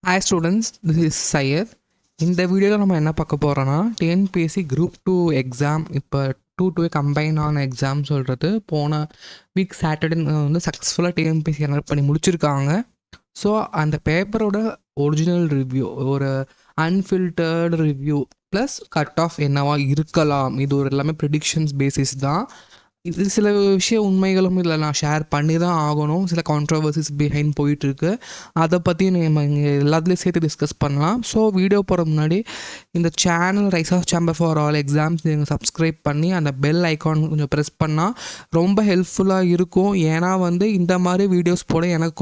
Hi students, this is Syed. இந்த வீடியோவில் நம்ம என்ன பார்க்க போகிறோன்னா டிஎன்பிஎஸ்சி குரூப் 2 எக்ஸாம் இப்போ 2 கம்பைன் ஆன எக்ஸாம் சொல்கிறது போன வீக் சாட்டர்டே வந்து சக்ஸஸ்ஃபுல்லாக டிஎன்பிஎஸ்சி என்ன பண்ணி முடிச்சிருக்காங்க. ஸோ அந்த பேப்பரோட ஒரிஜினல் ரிவ்யூ, ஒரு அன்ஃபில்டர்டு ரிவ்யூ ப்ளஸ் கட் ஆஃப் என்னவா இருக்கலாம், இது ஒரு எல்லாமே ப்ரிடிக்ஷன்ஸ் பேசிஸ் தான். இது சில விஷயம் உண்மைகளும் இதில் நான் ஷேர் பண்ணி தான் ஆகணும். சில கான்ட்ரவர்சிஸ் பிஹைண்ட் போயிட்டுருக்கு, அதை பற்றி நம்ம இங்கே எல்லாத்துலேயும் சேர்த்து டிஸ்கஸ் பண்ணலாம். ஸோ வீடியோ போகிற முன்னாடி இந்த channel rise of chamber for all exams நீங்கள் சப்ஸ்கிரைப் பண்ணி அந்த பெல் ஐக்கான் கொஞ்சம் ப்ரெஸ் பண்ணால் ரொம்ப ஹெல்ப்ஃபுல்லாக இருக்கும். ஏன்னா வந்து இந்த மாதிரி வீடியோஸ் போட எனக்கு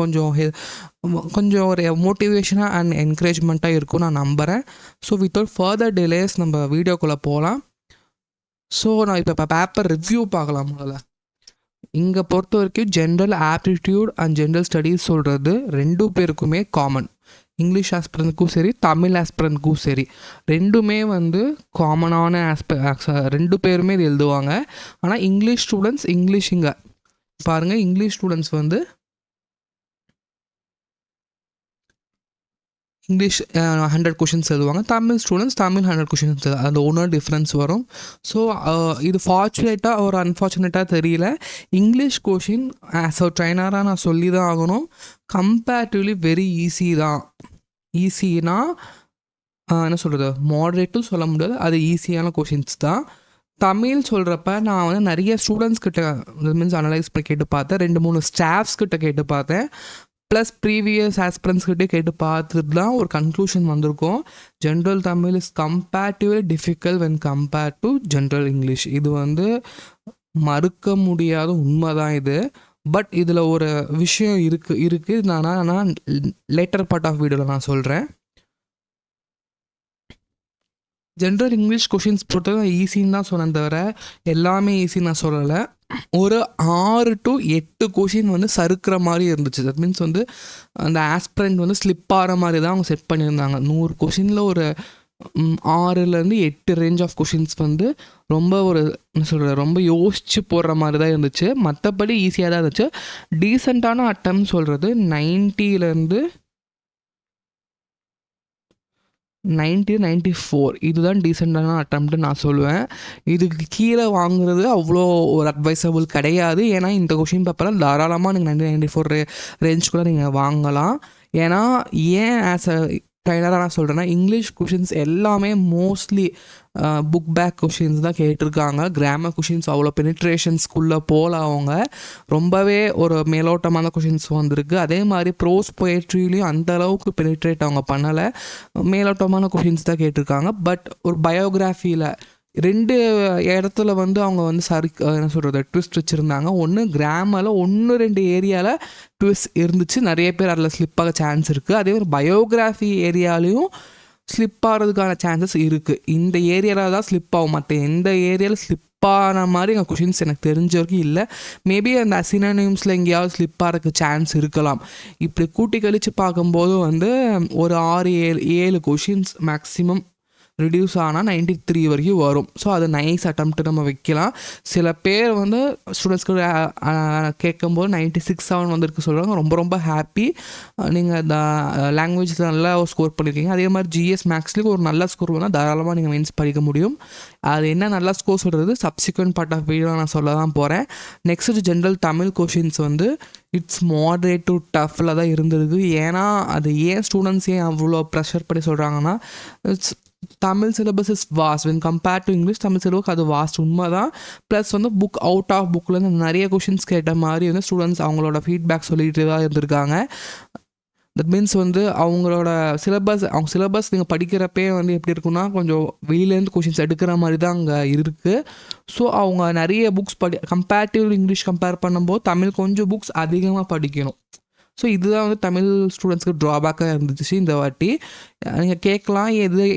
கொஞ்சம் ஒரு மோட்டிவேஷனாக அண்ட் என்கரேஜ்மெண்ட்டாக இருக்கும் நான் நம்புகிறேன். ஸோ வித்தவுட் ஃபர்தர் டிலேஸ் நம்ம வீடியோக்குள்ளே போகலாம். ஸோ நான் இப்போ பேப்பர் ரிவ்யூ பார்க்கலாம். முதல்ல இங்கே பொறுத்த வரைக்கும் general aptitude and general studies சொல்கிறது ரெண்டு பேருக்குமே காமன். இங்கிலீஷ் ஆஸ்பிரண்ட்க்கும் சரி, தமிழ் ஆஸ்பிரண்ட்க்கும் சரி, ரெண்டுமே வந்து காமனான ரெண்டு பேருமே இது எழுதுவாங்க. ஆனால் இங்கிலீஷ் ஸ்டூடெண்ட்ஸ் இங்கே பாருங்கள், இங்கிலீஷ் ஸ்டூடெண்ட்ஸ் வந்து இங்கிலீஷ் 100 கொஷின்ஸ் எழுதுவாங்க, தமிழ் ஸ்டூடெண்ட்ஸ் தமிழ் 100 கொஷின்ஸ் அது ஒன்றும் டிஃப்ரென்ஸ் வரும். ஸோ இது ஃபார்ச்சுனேட்டாக ஒரு அன்ஃபார்ச்சுனேட்டாக தெரியல. இங்கிலீஷ் கொஷின் ஆஸ் அ ட்ரைனராக நான் சொல்லி தான் ஆகணும், கம்பேரிட்டிவ்லி வெரி ஈஸி தான். ஈஸினா என்ன சொல்கிறது, மாடரேட்டும் சொல்ல முடியாது, அது ஈஸியான கொஷின்ஸ் தான். தமிழ் சொல்கிறப்ப நான் வந்து நிறைய ஸ்டூடெண்ட்ஸ் கிட்ட மீன்ஸ் அனலைஸ் பண்ணி கேட்டு பார்த்தேன், 2-3 ஸ்டாஃப்ஸ் கிட்ட கேட்டு பார்த்தேன், ப்ளஸ் ப்ரீவியஸ் ஆஸ்பிரண்ட்ஸ்கிட்டே கேட்டு பார்த்துட்டு தான் ஒரு கன்க்ளூஷன் வந்திருக்கும். General Tamil is comparatively difficult when compared to general English. இது வந்து மறுக்க முடியாத உண்மை தான் இது. பட் இதில் ஒரு விஷயம் இருக்குது நான் லேட்டர் பார்ட் ஆஃப் வீடியோவில் நான் சொல்கிறேன். ஜென்ரல் இங்கிலீஷ் கொஷின்ஸ் பொறுத்தவரை ஈஸின்னு தான் சொன்னேன் தவிர எல்லாமே ஈஸின்னு நான் சொல்லலை. ஒரு 6 to 8 கொஷின் வந்து சறுக்கிற மாதிரி இருந்துச்சு. தட் மீன்ஸ் வந்து அந்த ஆஸ்பிரண்ட் வந்து ஸ்லிப் ஆகிற மாதிரி தான் அவங்க செட் பண்ணியிருந்தாங்க. 100 கொஷினில் ஒரு 6-8 ரேஞ்ச் ஆஃப் கொஷின்ஸ் வந்து ரொம்ப ஒரு என்ன சொல்கிறது, ரொம்ப யோசித்து போடுற மாதிரி தான் இருந்துச்சு. மற்றபடி ஈஸியாக தான் இருந்துச்சு. டீசெண்டான அட்டம் சொல்கிறது 90-94 இதுதான் டீசெண்டான அட்டம்ப்ட்டு நான் சொல்லுவேன். இதுக்கு கீழே வாங்குறது அவ்வளோ ஒரு அட்வைசபிள் கிடையாது. ஏன்னா இந்த கொஷின் பேப்பரில் தாராளமாக நீங்கள் 90-94 ரேஞ்சுக்குள்ளே நீங்கள் வாங்கலாம். ஏன்னா ஏன் ஆஸ் அ ட்ரைனராக நான் சொல்கிறேன்னா, இங்கிலீஷ் கொஷின்ஸ் எல்லாமே மோஸ்ட்லி புக் பேக் கொஷின்ஸ் தான் கேட்டிருக்காங்க. கிராமர் கொஷின்ஸ் அவ்வளோ பெனிட்ரேஷன்ஸ்குள்ளே போகல, அவங்க ரொம்பவே ஒரு மேலோட்டமான கொஷின்ஸ் வந்திருக்கு. அதே மாதிரி ப்ரோஸ் பொயட்ரிலையும் அந்த அளவுக்கு பெனிட்ரேட் அவங்க பண்ணலை, மேலோட்டமான கொஷின்ஸ் தான் கேட்டிருக்காங்க. பட் ஒரு பயோகிராஃபியில் 2 இடத்துல வந்து அவங்க வந்து என்ன சொல்கிறது ட்விஸ்ட் வச்சுருந்தாங்க. ஒன்று கிராமரில் 1-2 ஏரியாவில் ட்விஸ்ட் இருந்துச்சு, நிறைய பேர் அதில் ஸ்லிப்பாக சான்ஸ் இருக்குது. அதே மாதிரி பயோகிராஃபி ஏரியாலையும் ஸ்லிப் ஆகிறதுக்கான சான்சஸ் இருக்குது. இந்த ஏரியாவில் தான் ஸ்லிப் ஆகும், மற்ற எந்த ஏரியாவில் ஸ்லிப் ஆன மாதிரி எங்கள் கொஷின்ஸ் எனக்கு தெரிஞ்ச வரைக்கும் இல்லை. மேபி அந்த சினோனிம்ஸில் எங்கேயாவது ஸ்லிப் ஆகிறதுக்கு சான்ஸ் இருக்கலாம். இப்படி கூட்டி கழித்து பார்க்கும்போது வந்து ஒரு 6-7 கொஷின்ஸ் மேக்ஸிமம் ரிடியூஸ் ஆனால் 93 வரைக்கும் வரும். ஸோ அது நைஸ் அட்டம்ப்ட்டு நம்ம வைக்கலாம். சில பேர் வந்து ஸ்டூடெண்ட்ஸ்க்கு கேட்கும்போது 96-7 வந்திருக்கு சொல்கிறாங்க. ரொம்ப ரொம்ப ஹாப்பி. நீங்கள் இந்த லாங்குவேஜில் நல்லா ஸ்கோர் பண்ணியிருக்கீங்க. அதே மாதிரி ஜிஎஸ் மேக்ஸ்லேயும் ஒரு நல்ல ஸ்கோர் வந்தால் தாராளமாக நீங்கள் மெயின்ஸ் படிக்க முடியும். அது என்ன நல்லா ஸ்கோர் சொல்கிறது சப்சிக்வெண்ட் பார்ட் ஆஃப் வீடியோ நான் சொல்ல தான் போகிறேன். நெக்ஸ்ட்டு ஜென்ரல் தமிழ் கொஷின்ஸ் வந்து இட்ஸ் மாடரேட் டு டஃப்பில் தான் இருந்திருக்கு. ஏன்னா அது ஏன் ஸ்டூடெண்ட்ஸ் ஏன் அவ்வளோ ப்ரெஷர் பண்ணி சொல்கிறாங்கன்னா, Tamil syllabus is vast when compared to English. Tamil syllabus அது வாஸ்ட் உண்மை தான். ப்ளஸ் வந்து புக் அவுட் ஆஃப் புக்கில் நிறைய கொஷின்ஸ் கேட்ட மாதிரி வந்து ஸ்டூடெண்ட்ஸ் அவங்களோட ஃபீட்பேக் சொல்லிட்டு தான் இருந்திருக்காங்க. தட் மீன்ஸ் வந்து அவங்க சிலபஸ் நீங்கள் படிக்கிறப்பே வந்து எப்படி இருக்குன்னா, கொஞ்சம் வெளியிலேருந்து கொஷின்ஸ் எடுக்கிற மாதிரி தான் அங்கே இருக்குது. ஸோ அவங்க நிறைய புக்ஸ் கம்பேரிட்டிவ் இங்கிலீஷ் கம்பேர் பண்ணும்போது தமிழ் கொஞ்சம் புக்ஸ் அதிகமாக படிக்கணும். ஸோ இதுதான் வந்து தமிழ் ஸ்டூடெண்ட்ஸ்க்கு ட்ராபேக்காக இருந்துச்சு இந்த வாட்டி. நீங்கள் கேட்கலாம்,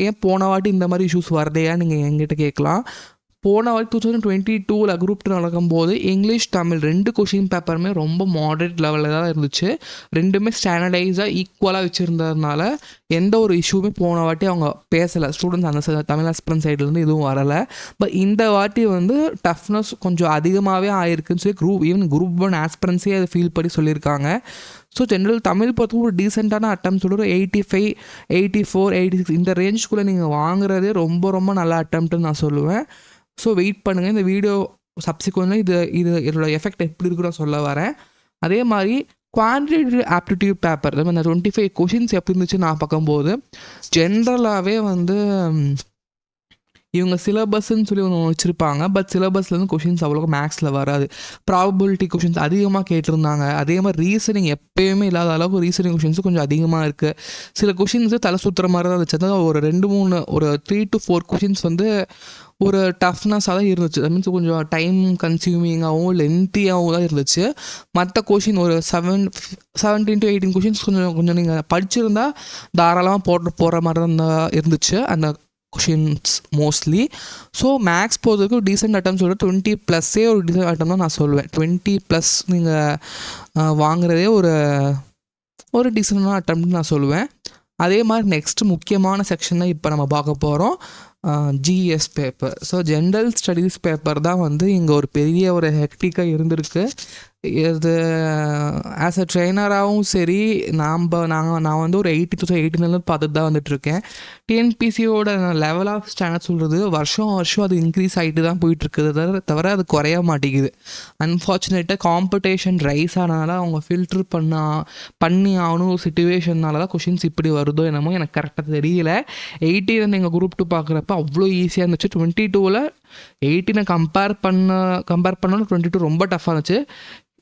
ஏன் போன வாட்டி இந்த மாதிரி இஷ்யூஸ் வரதையா நீங்கள் எங்கிட்ட கேட்கலாம். போன வாட்டி 2022 குரூப் 2 நடக்கும்போது இங்கிலீஷ் தமிழ் 2 கொஷின் பேப்பருமே ரொம்ப மாடரேட் லெவலில் தான் இருந்துச்சு. ரெண்டுமே ஸ்டாண்டர்டைஸாக ஈக்குவலாக வச்சுருந்ததுனால எந்த ஒரு இஷ்யூமே போன வாட்டி அவங்க பேசலை. ஸ்டூடெண்ட்ஸ் அந்த தமிழ் ஆஸ்பிரன்ட் சைட்லேருந்து எதுவும் வரலை. பட் இந்த வாட்டி வந்து டஃப்னஸ் கொஞ்சம் அதிகமாகவே ஆயிருக்குன்னு சொல்லி ஈவன் குரூப் 1 ஆஸ்பிரன்ஸே அதை ஃபீல் பண்ணி சொல்லியிருக்காங்க. ஸோ ஜென்ரல் தமிழ் பொறுத்த ஒரு டீசெண்டான அட்டம் சொல்கிற 85, 84, 86 இந்த ரேஞ்சுக்குள்ளே நீங்கள் வாங்குறதே ரொம்ப ரொம்ப நல்ல அட்டம்ப்ட்டுன்னு நான் சொல்லுவேன். ஸோ வெயிட் பண்ணுங்கள். இந்த வீடியோ சப்சிக்வெண்ட்ல இதோட எஃபெக்ட் எப்படி இருக்குன்னு சொல்ல வரேன். அதே மாதிரி குவான்டிடேட்டிவ் ஆப்டிடியூட் பேப்பர் இந்த 25 கொஷின்ஸ் எப்படி இருந்துச்சு நான் பார்க்கும்போது ஜென்ரலாகவே வந்து இவங்க சிலபஸ்ன்னு சொல்லி ஒன்று வச்சுருப்பாங்க. பட் சிலபஸ்லேருந்து கொஷின்ஸ் அவ்வளோக்கு மேக்ஸில் வராது. ப்ராபபிலிட்டி கொஷின்ஸ் அதிகமாக கேட்டிருந்தாங்க. அதே மாதிரி ரீசனிங் எப்போயுமே இல்லாத அளவுக்கு ரீசனிங் கொஷின்ஸும் கொஞ்சம் அதிகமாக இருக்குது. சில கொஷின்ஸு தலை சுற்றுற மாதிரி தான் இருந்துச்சு. அதாவது ஒரு 3 to 4 கொஷின்ஸ் வந்து ஒரு டஃப்னஸாக தான் இருந்துச்சு. தட் மீன்ஸ் கொஞ்சம் டைம் கன்சியூமிங்காகவும் லென்த்தியாகவும் தான் இருந்துச்சு. மற்ற கொஷின் ஒரு 17 to 18 கொஷின்ஸ் கொஞ்சம் நீங்கள் படிச்சிருந்தா தாராளமாக போடுற மாதிரி தான் இருந்துச்சு அந்த கொஷின்ஸ் மோஸ்ட்லி. ஸோ மேக்ஸ் போகிறதுக்கு டீசென்ட் அட்டம் சொல்கிற 20+ ஒரு டீசென்ட் அட்டம் தான் நான் சொல்லுவேன். 20+ நீங்கள் வாங்குறதே ஒரு டீசெண்டான அட்டம்ப்ட்னு நான் சொல்லுவேன். அதே மாதிரி நெக்ஸ்ட் முக்கியமான செக்ஷன் தான் இப்போ நம்ம பார்க்க போகிறோம், GS paper. So general studies paper தான் வந்து இங்கே ஒரு பெரிய ஒரு ஹெக்டிக்காக இருந்திருக்கு. இது ஆஸ் அ ட்ரெயினராகவும் சரி நான் வந்து ஒரு 80 பார்த்துட்டு தான் வந்துட்டுருக்கேன். டிஎன்பிசியோட லெவல் ஆஃப் ஸ்டாண்டர்ட் சொல்கிறது வருஷம் அது இன்க்ரீஸ் ஆகிட்டு தான் போயிட்டுருக்குது தவிர அது குறைய மாட்டேங்குது. அன்ஃபார்ச்சுனேட்டாக காம்படிஷன் ரைஸ் ஆனதுனால அவங்க ஃபில்ட்ரு பண்ணி ஆகணும் ஒரு சிச்சுவேஷன்னால தான் கொஷின்ஸ் இப்படி வருதோ என்னமோ எனக்கு கரெக்டாக தெரியல. 18 நீங்கள் குரூப் 2 பார்க்குறப்ப அவ்வளோ ஈஸியாக இருந்துச்சு. 22ல் 18 கம்பேர் பண்ணோன்னு 22 ரொம்ப டஃப்பாக இருந்துச்சு.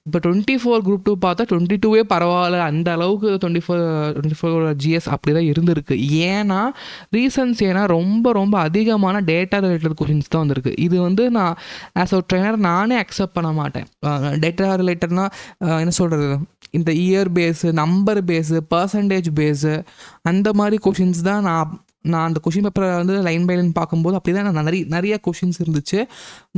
இப்போ 24 குரூப் 2 பார்த்தா 22வே பரவாயில்ல, அந்த அளவுக்கு 24 ஜிஎஸ் அப்படி தான் இருந்திருக்கு. ஏன்னா ரொம்ப அதிகமான டேட்டா ரிலேட்டட் கொஷின்ஸ் தான் வந்திருக்கு. இது வந்து நான் ஆஸ் அ ட்ரெயினர் நானே அக்செப்ட் பண்ண மாட்டேன். டேட்டா ரிலேட்டட்னா என்ன சொல்கிறது, இந்த year base, number base, percentage base அந்த மாதிரி கொஷின்ஸ் தான் நான் அந்த கொஷின் பேப்பரை வந்து லைன் பை லைன் பார்க்கும்போது அப்படி தான் நிறைய கொஷின்ஸ் இருந்துச்சு.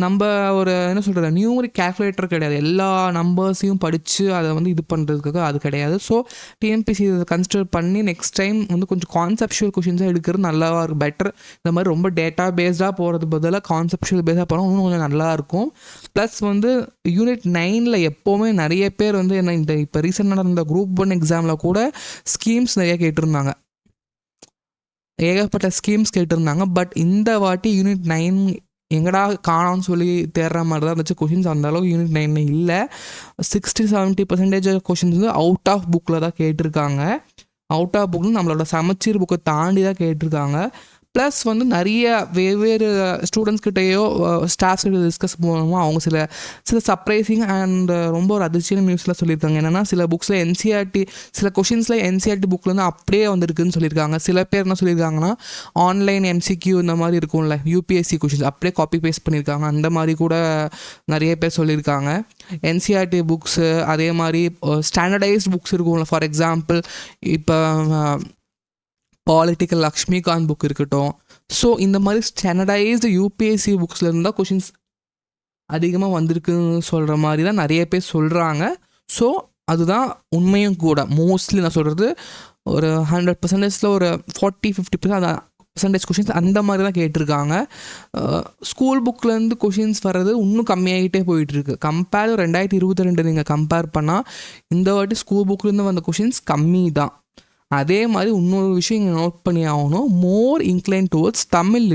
நம்ம ஒரு என்ன சொல்கிறது நியூமரிக் கேல்குலேட்டர் கிடையாது, எல்லா நம்பர்ஸையும் படித்து அதை வந்து இது பண்ணுறதுக்காக அது கிடையாது. ஸோ டிஎன்பிசி இதை கன்சிடர் பண்ணி நெக்ஸ்ட் டைம் வந்து கொஞ்சம் கான்செப்ஷுவல் கொஷின்ஸாக எடுக்கிறது நல்லா இருக்கும், பெட்டர். இந்த மாதிரி ரொம்ப டேட்டா பேஸ்டாக போகிறது பதிலாக கான்செப்ஷுவல் பேஸாக போனால் இன்னும் கொஞ்சம் நல்லாயிருக்கும். ப்ளஸ் வந்து யூனிட் 9ல் எப்போவுமே நிறைய பேர் வந்து என்ன இந்த இப்போ ரீசெண்டாக நடந்த குரூப் 1 எக்ஸாமில் கூட ஸ்கீம்ஸ் நிறைய கேட்டிருந்தாங்க, ஏகப்பட்ட ஸ்கீம்ஸ் கேட்டிருந்தாங்க. பட் இந்த வாட்டி யூனிட் 9 எங்கடா காணோன்னு சொல்லி தேடுற மாதிரி தான் இருந்துச்சு. கொஷின்ஸ் அந்தளவுக்கு யூனிட் 9 இல்லை. 60-70% கொஷின்ஸ் வந்து அவுட் ஆஃப் புக்கில் தான் கேட்டிருக்காங்க. அவுட் ஆஃப் புக்னு நம்மளோட சமச்சீர் புக்கை தாண்டி தான் கேட்டிருக்காங்க. ப்ளஸ் வந்து நிறைய வெவ்வேறு ஸ்டூடெண்ட்ஸ்கிட்டையோ ஸ்டாஃப்ஸ் கிட்ட டிஸ்கஸ் பண்ணுவோம். அவங்க சில சர்ப்ரைசிங் அண்ட் ரொம்ப ஒரு அதிர்ச்சியான நியூஸ்லாம் சொல்லியிருக்காங்க. என்னென்னா சில புக்ஸில் என்சிஆர்டி, சில கொஷின்ஸில் என்சிஆர்டி புக்லேருந்து அப்படியே வந்திருக்குன்னு சொல்லியிருக்காங்க. சில பேர் என்ன சொல்லியிருக்காங்கன்னா ஆன்லைன் எம்சிக்யூ இந்த மாதிரி இருக்கும்ல, யூபிஎஸ்சி கொஷின்ஸ் அப்படியே காப்பி பேஸ்ட் பண்ணியிருக்காங்க. அந்த மாதிரி கூட நிறைய பேர் சொல்லியிருக்காங்க. என்சிஆர்டி புக்ஸு, அதே மாதிரி ஸ்டாண்டர்டைஸ்ட் புக்ஸ் இருக்கும்ல. ஃபார் எக்ஸாம்பிள் இப்போ பாலிட்டிக்கல் லக்ஷ்மிகாந்த் புக் இருக்கட்டும். ஸோ இந்த மாதிரி ஸ்டாண்டர்டைஸ்டு யூபிஎஸ்சி புக்ஸில் இருந்தால் கொஷின்ஸ் அதிகமாக வந்திருக்குன்னு சொல்கிற மாதிரி தான் நிறைய பேர் சொல்கிறாங்க. ஸோ அதுதான் உண்மையும் கூட. மோஸ்ட்லி நான் சொல்கிறது ஒரு 100%ல் ஒரு 40-50% கொஷின்ஸ் அந்த மாதிரி தான் கேட்டிருக்காங்க. ஸ்கூல் புக்லேருந்து கொஷின்ஸ் வர்றது இன்னும் கம்மியாகிட்டே போயிட்டுருக்கு. 2022 நீங்கள் கம்பேர் பண்ணால் இந்த வாட்டி ஸ்கூல் புக்லேருந்து வந்த கொஷின்ஸ் கம்மி தான். அதே மாதிரி இன்னொரு விஷயம் இங்கே நோட் பண்ணி ஆகணும், மோர் இன்க்ளைன் டுவர்ட்ஸ் தமிழ்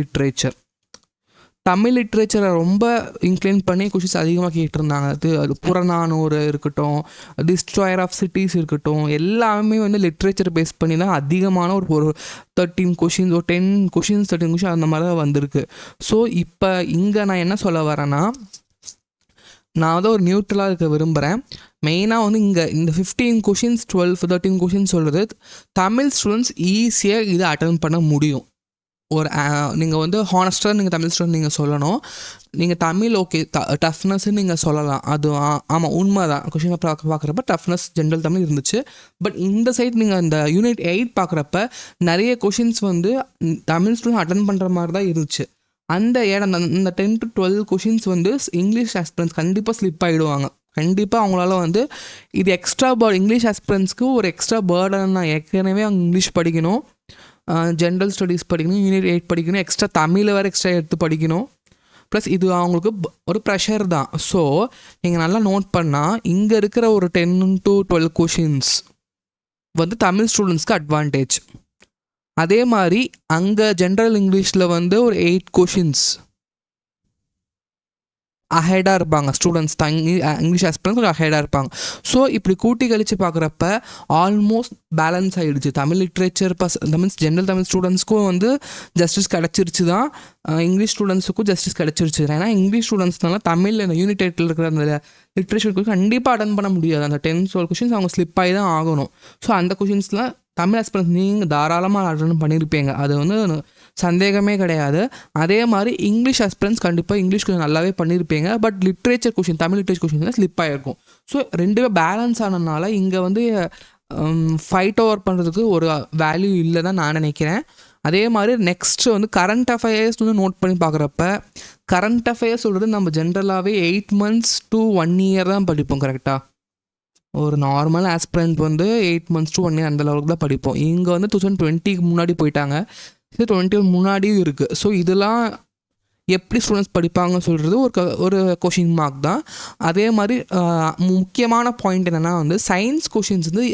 லிட்ரேச்சரை ரொம்ப இன்க்ளைன் பண்ணி கொஷின்ஸ் அதிகமாக கேட்டிருந்தாங்க. அது புறநானூறு இருக்கட்டும், டிஸ்ட்ராயர் ஆஃப் சிட்டிஸ் இருக்கட்டும், எல்லாமே வந்து லிட்ரேச்சர் பேஸ் பண்ணி தான் அதிகமான ஒரு 13 கொஷின்ஸ், ஒரு 10 கொஷின்ஸ் 13 கொஷின் அந்த மாதிரி தான் வந்திருக்கு. ஸோ இப்போ இங்கே நான் என்ன சொல்ல வரேன்னா, நான் வந்து ஒரு நியூட்ரலாக இருக்க விரும்புகிறேன். மெயினாக வந்து இங்கே இந்த 15 கொஷின்ஸ் 12-13 கொஷின்ஸ் சொல்கிறது தமிழ் ஸ்டூடெண்ட்ஸ் ஈஸியாக இதை அட்டன் பண்ண முடியும். ஒரு நீங்கள் வந்து ஹானஸ்ட்டாக நீங்கள் தமிழ் ஸ்டூடெண்ட் நீங்கள் சொல்லணும். நீங்கள் தமிழ் ஓகே டஃப்னஸ்ன்னு நீங்கள் சொல்லலாம், அது ஆமாம் உண்மை தான். கொஷின் பார்க்குறப்ப டஃப்னஸ் ஜென்ரல் தமிழ் இருந்துச்சு. பட் இந்த சைட் நீங்கள் இந்த யூனிட் 8 பார்க்குறப்ப நிறைய கொஷின்ஸ் வந்து தமிழ் ஸ்டூடெண்ட் அட்டன் பண்ணுற மாதிரி தான் இருந்துச்சு. அந்த இடம் இந்த 10 to 12 கொஷின்ஸ் வந்து இங்கிலீஷ் ஆஸ்பிரன்ஸ் கண்டிப்பாக ஸ்லிப் ஆகிடுவாங்க. கண்டிப்பாக அவங்களால வந்து இது எக்ஸ்ட்ரா இங்கிலீஷ் ஆஸ்பிரன்ஸ்க்கு ஒரு எக்ஸ்ட்ரா பேர்டன் தான். ஏற்கனவே அவங்க இங்கிலீஷ் படிக்கணும், ஜென்ரல் ஸ்டடீஸ் படிக்கணும், யூனிட் 8 படிக்கணும், எக்ஸ்ட்ரா தமிழ் வேறு எக்ஸ்ட்ரா எடுத்து படிக்கணும். ப்ளஸ் இது அவங்களுக்கு ஒரு ப்ரெஷர் தான். ஸோ நீங்கள் நல்லா நோட் பண்ணால் இங்கே இருக்கிற ஒரு 10 to 12 கொஷின்ஸ் வந்து தமிழ் ஸ்டூடெண்ட்ஸ்க்கு அட்வான்டேஜ். அதே மாதிரி அங்கே ஜென்ரல் இங்கிலீஷில் வந்து ஒரு 8 கொஷின்ஸ் அஹெடாக இருப்பாங்க ஸ்டூடெண்ட்ஸ் தான். இங்கிலீஷ் ஆஸ்பிரன்ஸ் கொஞ்சம் அஹெடாக இருப்பாங்க. ஸோ இப்படி கூட்டி கழித்து பார்க்குறப்ப ஆல்மோஸ்ட் பேலன்ஸ் ஆகிடுச்சு. தமிழ் லிட்ரேச்சர் தமிழ் ஜென்ரல் தமிழ் ஸ்டூடெண்ட்ஸ்க்கும் வந்து ஜஸ்டிஸ் கிடச்சிருச்சு தான், இங்கிலீஷ் ஸ்டூடெண்ட்ஸுக்கும் ஜஸ்டிஸ் கிடச்சிருச்சு. ஏன்னா இங்கிலீஷ் ஸ்டூடெண்ட்ஸ்னால தமிழ் யூனிட் 8 இருக்கிற அந்த லிட்ரேச்சருக்கு கண்டிப்பாக அட்டன் பண்ண முடியாது. அந்த 10-12 கொஷின்ஸ் அவங்க ஸ்லிப் ஆகி தான் ஆகணும். ஸோ அந்த கொஷின்ஸ்லாம் தமிழ் ஆஸ்பிரன்ஸ் நீங்கள் தாராளமாக அட்டன் பண்ணியிருப்பீங்க, அது வந்து சந்தேகமே கிடையாது. அதே மாதிரி இங்கிலீஷ் ஆஸ்பிரன்ஸ் கண்டிப்பாக இங்கிலீஷ் கொஞ்சம் நல்லாவே பண்ணியிருப்பீங்க. But literature question Tamil literature question slip ஆகிருக்கும். ஸோ ரெண்டுமே பேலன்ஸ் ஆனதுனால இங்கே வந்து ஃபைட் ஓவர் பண்ணுறதுக்கு ஒரு வேல்யூ இல்லை தான் நான் நினைக்கிறேன். அதே மாதிரி நெக்ஸ்ட் வந்து கரண்ட் அஃபேர்ஸ் வந்து நோட் பண்ணி பார்க்குறப்ப கரண்ட் அஃபேர்ஸ் சொல்கிறது நம்ம ஜென்ரலாகவே 8 months to 1 year தான் படிப்போம். கரெக்டாக ஒரு நார்மல் ஆஸ்பிரண்ட் வந்து 8 months to 1 year அந்த லெவலுக்கு தான் படிப்போம். இங்கே வந்து 2020க்கு முன்னாடி போயிட்டாங்க, 2020 முன்னாடியும் இருக்குது. ஸோ இதெல்லாம் எப்படி ஸ்டூடெண்ட்ஸ் படிப்பாங்கன்னு சொல்கிறது ஒரு கொஷின் மார்க் தான். அதே மாதிரி முக்கியமான பாயிண்ட் என்னென்னா வந்து சயின்ஸ் கொஷின்ஸ் வந்து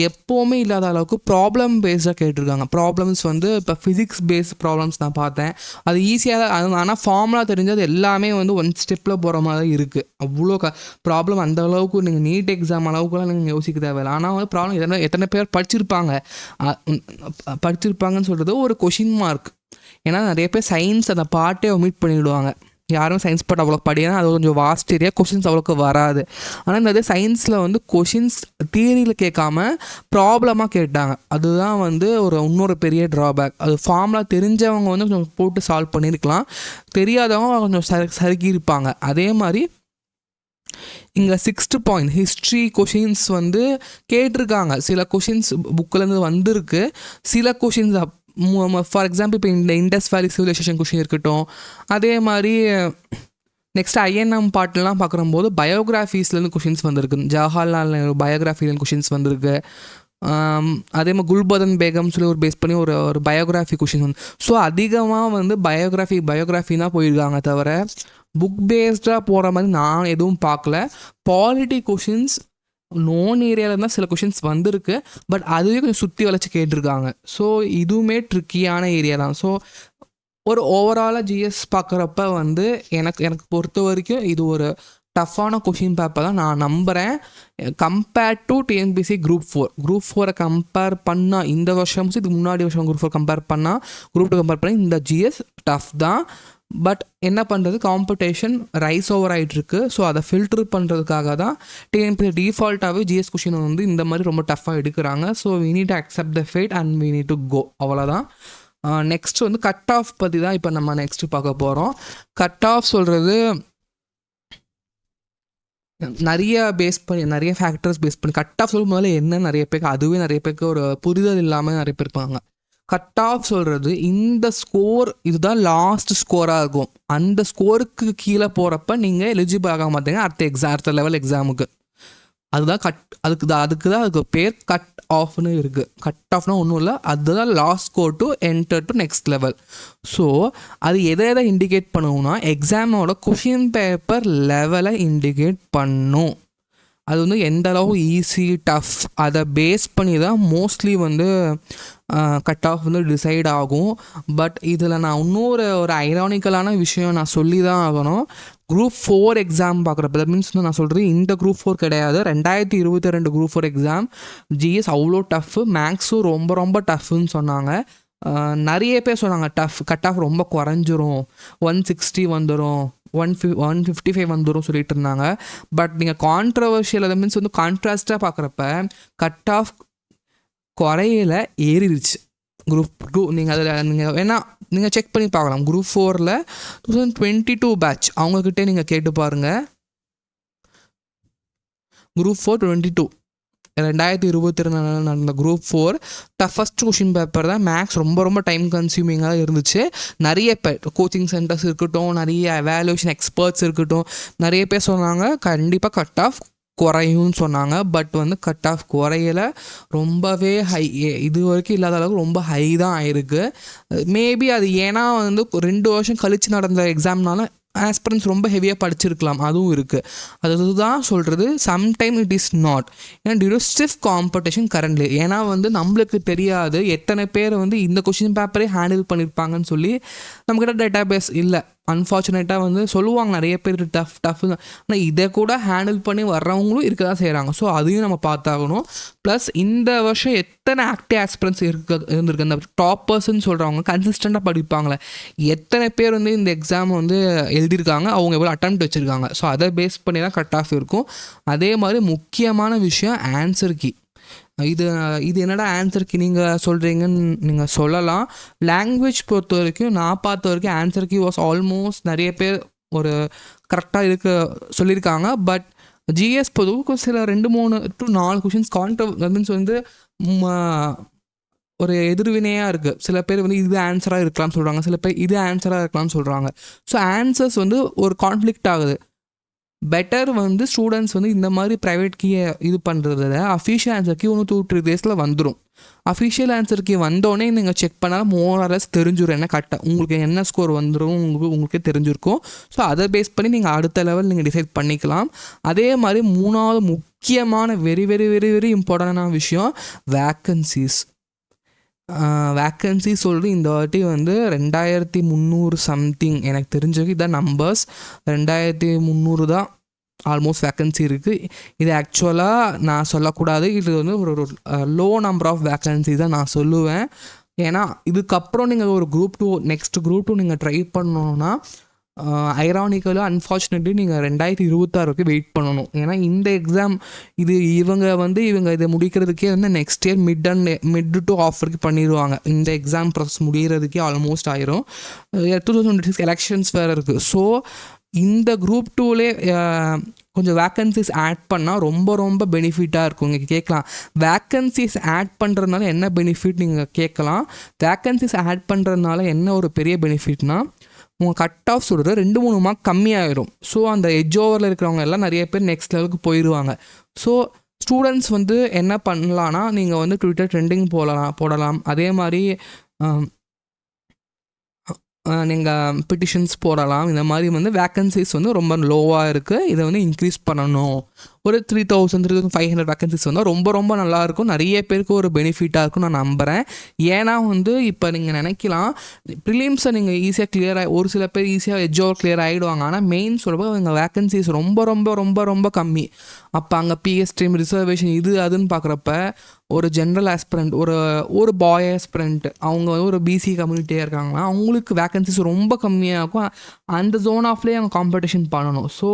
எப்போவுமே இல்லாத அளவுக்கு ப்ராப்ளம் பேஸ்டாக கேட்டிருக்காங்க. ப்ராப்ளம்ஸ் வந்து இப்போ ஃபிசிக்ஸ் பேஸ்ட் ப்ராப்ளம்ஸ் நான் பார்த்தேன், அது ஈஸியாக ஆனால் ஃபார்முலா தெரிஞ்சது எல்லாமே வந்து 1 ஸ்டெப்பில் போகிற மாதிரி இருக்குது. அவ்வளோ ப்ராப்ளம் அந்த அளவுக்கு நீங்கள் நீட் எக்ஸாம் அளவுக்குலாம் நீங்கள் யோசிக்க தேவையில்லை. ஆனால் வந்து ப்ராப்ளம் எத்தனை பேர் படிச்சிருப்பாங்கன்னு சொல்கிறது ஒரு கொஷின் மார்க். ஏன்னா நிறைய பேர் சயின்ஸ் அந்த பார்ட்டே ஒமிட் பண்ணிவிடுவாங்க. யாரும் சயின்ஸ் பார்ட் அவ்வளோ படினா அது கொஞ்சம் வாஸ்ட் ஏரியா, கொஷின்ஸ் அவ்வளோக்கு வராது. ஆனால் இந்த சயின்ஸில் வந்து கொஷின்ஸ் தியரியில் கேட்காம ப்ராப்ளமாக கேட்டாங்க. அதுதான் வந்து இன்னொரு பெரிய ட்ராபேக். அது ஃபார்முலா தெரிஞ்சவங்க வந்து கொஞ்சம் போட்டு சால்வ் பண்ணியிருக்கலாம், தெரியாதவங்க கொஞ்சம் சறுக்கியிருப்பாங்க. அதே மாதிரி இங்கே 6th பாயிண்ட் ஹிஸ்ட்ரி கொஷின்ஸ் வந்து கேட்டிருக்காங்க. சில கொஷின்ஸ் புக்கிலேருந்து வந்திருக்கு, சில கொஷின்ஸ் ஃபார் எக்ஸாம்பிள் இப்போ இந்த இண்டஸ் வேலி சிவிலைசேஷன் கொஷின் இருக்கட்டும். அதே மாதிரி நெக்ஸ்ட் ஐஎன்எம் பார்ட்லாம் பார்க்கும்போது பயோகிராஃபீஸ்லேருந்து கொஷின்ஸ் வந்திருக்கு. ஜவஹர்லால் நேரு பயோகிராஃபிலேருந்து கொஷின்ஸ் வந்திருக்கு. அதே மாதிரி குல்பதன் பேகம் சொல்லி ஒரு பேஸ் பண்ணி ஒரு பயோகிராஃபி கொஷின் வந்து. ஸோ அதிகமாக வந்து பயோகிராஃபி தான் போயிருக்காங்க, தவிர புக் பேஸ்டாக போகிற மாதிரி நான் எதுவும் பார்க்கல. பாலிட்டி கொஷின்ஸ் நோன் ஏரியாவில் தான் சில கொஷின்ஸ் வந்திருக்கு, பட் அதுவே கொஞ்சம் சுற்றி வளைச்சி கேட்டிருக்காங்க. ஸோ இதுவுமே ட்ரிக்கியான ஏரியா தான். ஸோ ஒரு ஓவராலாக ஜிஎஸ் பார்க்குறப்ப வந்து எனக்கு பொறுத்த வரைக்கும் இது ஒரு டஃப்பான கொஷின் பேப்பர் தான் நான் நம்புகிறேன். Compared to TNPSC group 4 compare பண்ணால் இந்த வருஷம் இதுக்கு முன்னாடி வருஷம் குரூப் 4 கம்பேர் பண்ணால் குரூப் 2 கம்பேர் பண்ணி இந்த ஜிஎஸ் டஃப் தான். பட் என்ன பண்ணுறது, காம்படிஷன் ரைஸ் ஓவர் ஆகிட்டுருக்கு. ஸோ அதை ஃபில்டர் பண்ணுறதுக்காக தான் டிஎன்பிசி டிஃபால்ட்டாகவே ஜிஎஸ் கொஷின் வந்து இந்த மாதிரி ரொம்ப டஃப்பாக எடுக்கிறாங்க. So we need to accept the fate and we need to go, அவ்வளோதான். நெக்ஸ்ட் வந்து கட் ஆஃப் பற்றி தான் இப்போ நம்ம நெக்ஸ்ட்டு பார்க்க போகிறோம். கட் ஆஃப் சொல்கிறது நிறைய ஃபேக்டர்ஸ் பேஸ் பண்ணி கட் ஆஃப் சொல்லும் போது என்ன நிறைய பேருக்கு அதுவே நிறைய பேருக்கு ஒரு புரிதல் இல்லாமல் நிறைய பேர் இருப்பாங்க. கட் ஆஃப் சொல்கிறது இந்த ஸ்கோர் இதுதான் லாஸ்ட் ஸ்கோராக இருக்கும். அந்த ஸ்கோருக்கு கீழே போகிறப்ப நீங்கள் எலிஜிபிள் ஆக மாட்டீங்க அடுத்த லெவல் எக்ஸாமுக்கு. அதுதான் அதுக்கு பேர் கட் ஆஃப்னு இருக்குது. கட் ஆஃப்னா ஒன்றும் இல்லை, அதுதான் last score to enter to next level. So அது எதை இண்டிகேட் பண்ணுவோம்னா எக்ஸாமோட கொஷின் பேப்பர் லெவலை இண்டிகேட் பண்ணும். அது வந்து எந்த அளவு ஈஸி டஃப் அதை பேஸ் பண்ணி தான் மோஸ்ட்லி வந்து கட் ஆஃப் வந்து டிசைட் ஆகும். பட் இதில் நான் இன்னொரு ஐரானிக்கலான விஷயம் நான் சொல்லி தான் ஆகணும். குரூப் 4 எக்ஸாம் பார்க்குறப்ப மீன்ஸ் நான் சொல்கிறேன் இந்த குரூப் 4 கிடையாது, 2022 குரூப் 4 எக்ஸாம் ஜிஎஸ் அவ்வளோ டஃப்பு, மேக்ஸும் ரொம்ப ரொம்ப டஃப்னு சொன்னாங்க. நிறைய பேர் சொன்னாங்க கட் ஆஃப் ரொம்ப குறைஞ்சிரும், 160 வந்துடும், 155 வந்துடும் சொல்லிட்டு இருந்தாங்க. பட் நீங்கள் கான்ட்ரவர்ஷியல் அதை மீன்ஸ் வந்து கான்ட்ராஸ்டாக பார்க்குறப்ப கட் ஆஃப் குறையில ஏறிடுச்சு. குரூப் 2 நீங்கள் அதில் நீங்கள் வேணால் நீங்கள் செக் பண்ணி பார்க்கலாம். குரூப் 4ல் 2022 பேட்ச் அவங்கக்கிட்டே நீங்கள் கேட்டு பாருங்கள். குரூப் 4 22 2022 நடந்த குரூப் 4 டஃபஸ்ட் கொஷின் பேப்பர் தான். மேக்ஸ் ரொம்ப ரொம்ப டைம் கன்சியூமிங்காக இருந்துச்சு. நிறைய பேர் கோச்சிங் சென்டர்ஸ் இருக்கட்டும், நிறைய எவாலுவேஷன் எக்ஸ்பர்ட்ஸ் இருக்கட்டும், நிறைய பேர் சொன்னாங்க கண்டிப்பாக கட் ஆஃப் குறையும்னு சொன்னாங்க. பட் கட் ஆஃப் குறையலை, ரொம்பவே ஹை, இது வரைக்கும் இல்லாத அளவுக்கு ரொம்ப ஹை தான் ஆயிருக்கு. மேபி அது ஏன்னா 2 வருஷம் கழித்து நடந்த எக்ஸாம்னால ஆஸ்பிரன்ஸ் ரொம்ப ஹெவியாக படிச்சிருக்கலாம், அதுவும் இருக்குது. அதுதான் சொல்கிறது, சம்டைம் இட் இஸ் நாட். ஏன்னா டியூ ஸ்டிஃப் காம்படிஷன் கரண்ட்லி. ஏன்னா நம்மளுக்கு தெரியாது எத்தனை பேர் இந்த கொஷின் பேப்பரே ஹேண்டில் பண்ணியிருப்பாங்கன்னு சொல்லி நம்மக்கிட்ட டேட்டா பேஸ் இல்லை. அன்ஃபார்ச்சுனேட்டாக சொல்லுவாங்க நிறைய பேர் டஃப் தான், ஆனால் இதை கூட ஹேண்டில் பண்ணி வர்றவங்களும் இருக்க தான் செய்கிறாங்க. ஸோ அதையும் நம்ம பார்த்தாகணும். ப்ளஸ் இந்த வருஷம் எத்தனை ஆக்டிவ் ஆஸ்பிரன்ஸ் இருந்திருக்கு, அந்த டாப்பர்ஸ்ன்னு சொல்கிறவங்க கன்சிஸ்டண்ட்டாக படிப்பாங்களே, எத்தனை பேர் இந்த எக்ஸாம் எழுதியிருக்காங்க, அவங்க எவ்வளோ அட்டெம்ப்ட் வச்சுருக்காங்க. ஸோ அதை பேஸ் பண்ணி தான் கட் ஆஃப் இருக்கும். அதே மாதிரி முக்கியமான விஷயம் ஆன்சர் கீ. இது என்னடா ஆன்சர் கீ நீங்கள் சொல்கிறீங்கன்னு நீங்கள் சொல்லலாம். லாங்குவேஜ் பொறுத்த வரைக்கும் நான் பார்த்த வரைக்கும் ஆன்சர் கீ வாஸ் ஆல்மோஸ்ட் நிறைய பேர் ஒரு கரெக்டாக சொல்லியிருக்காங்க. பட் ஜிஎஸ் பொதுவுக்கு சில 2-3 to 4 கொஷின்ஸ் கான்ட்ரவர்ஸ் ஒரு எதிர்வினையாக இருக்குது. சில பேர் இது ஆன்சராக இருக்கலாம்னு சொல்கிறாங்க, சில பேர் இது ஆன்சராக இருக்கலாம்னு சொல்கிறாங்க. ஸோ ஆன்சர்ஸ் ஒரு கான்ஃப்ளிக்ட் ஆகுது. பெட்டர் ஸ்டூடெண்ட்ஸ் இந்த மாதிரி ப்ரைவேட் கீயை இது பண்ணுறதில்ல, அஃபிஷியல் ஆன்சர் கீ 2-3 டேஸில் வந்துடும். அஃபிஷியல் ஆன்சர் கீ வந்தோடனே நீங்கள் செக் பண்ணால் மோரலஸ் தெரிஞ்சிடும், என்ன கரெக்டாக உங்களுக்கு என்ன ஸ்கோர் வந்துடும் உங்களுக்கே தெரிஞ்சிருக்கும். ஸோ அதை பேஸ் பண்ணி நீங்கள் அடுத்த லெவல் நீங்கள் டிசைட் பண்ணிக்கலாம். அதே மாதிரி 3வது முக்கியமான வெரி வெரி வெரி வெரி இம்பார்ட்டண்டான விஷயம் வேக்கன்சிஸ். வேக்கன்சி சொல்கிறது இந்த வாட்டி 2300 சம்திங் எனக்கு தெரிஞ்சது இதான் நம்பர்ஸ். 2300 தான் ஆல்மோஸ்ட் வேக்கன்சி இருக்குது. இது ஆக்சுவலாக நான் சொல்லக்கூடாது, இது ஒரு லோ நம்பர் ஆஃப் வேக்கன்சி தான் நான் சொல்லுவேன். ஏன்னா இதுக்கப்புறம் நீங்கள் ஒரு நெக்ஸ்ட் குரூப் 2 நீங்கள் ட்ரை பண்ணணுன்னா ஐரானிக்கலாக அன்ஃபார்ச்சுனேட்லி நீங்கள் 2026 வரைக்கும் வெயிட் பண்ணணும். ஏன்னா இந்த எக்ஸாம் இவங்க இதை முடிக்கிறதுக்கே next year mid to off வரைக்கும் பண்ணிடுவாங்க. இந்த எக்ஸாம் ப்ராசஸ் முடிகிறதுக்கே ஆல்மோஸ்ட் ஆயிரும். 2026 எலெக்ஷன்ஸ் வேறு இருக்குது. ஸோ இந்த குரூப் 2லே கொஞ்சம் வேக்கன்சிஸ் ஆட் பண்ணால் ரொம்ப ரொம்ப பெனிஃபிட்டாக இருக்கும். நீங்கள் கேட்கலாம் வேக்கன்சிஸ் ஆட் பண்ணுறதுனால என்ன பெனிஃபிட் நீங்கள் கேட்கலாம். வேக்கன்சிஸ் ஆட் பண்ணுறதுனால என்ன ஒரு பெரிய பெனிஃபிட்னா, உங்கள் கட் ஆஃப் சொல்கிற 2-3 மார்க் கம்மியாயிரும். ஸோ அந்த எட்ஜ் ஓவரில் இருக்கிறவங்க எல்லாம் நிறைய பேர் நெக்ஸ்ட் லெவலுக்கு போயிடுவாங்க. ஸோ ஸ்டூடெண்ட்ஸ் என்ன பண்ணலான்னா, நீங்கள் ட்விட்டர் ட்ரெண்டிங் போடலாம். அதே மாதிரி நீங்கள் பெட்டிஷன்ஸ் போடலாம். இந்த மாதிரி வேக்கன்சிஸ் ரொம்ப லோவாக இருக்குது. இதை இன்க்ரீஸ் பண்ணணும். ஒரு 3,500 வேக்கன்சிஸ் ரொம்ப ரொம்ப நல்லாயிருக்கும். நிறைய பேருக்கு ஒரு பெனிஃபிட்டாக இருக்கும் நான் நம்புகிறேன். ஏன்னா இப்போ நீங்கள் நினைக்கலாம் ப்ரிலிம்ஸை நீங்கள் ஈஸியாக ஒரு சில பேர் ஈஸியாக எட்ஜ் ஓவர் கிளியர் ஆகிடுவாங்க. ஆனால் மெயின் சொல்கிறப்ப அவங்க வேக்கன்சிஸ் ரொம்ப ரொம்ப ரொம்ப ரொம்ப கம்மி. அப்போ அங்கே பிஎஸ் ஸ்ட்ரீம் ரிசர்வேஷன் இது அதுன்னு பார்க்குறப்ப ஒரு ஜென்ரல் ஆஸ்பிரண்ட், ஒரு பாய் ஆஸ்பிரண்ட், அவங்க ஒரு பிசி கம்யூனிட்டியாக இருக்காங்கன்னா அவங்களுக்கு வேக்கன்சிஸ் ரொம்ப கம்மியாக இருக்கும். அந்த ஜோன் ஆஃப்லேயே அவங்க காம்படிஷன் பண்ணணும். ஸோ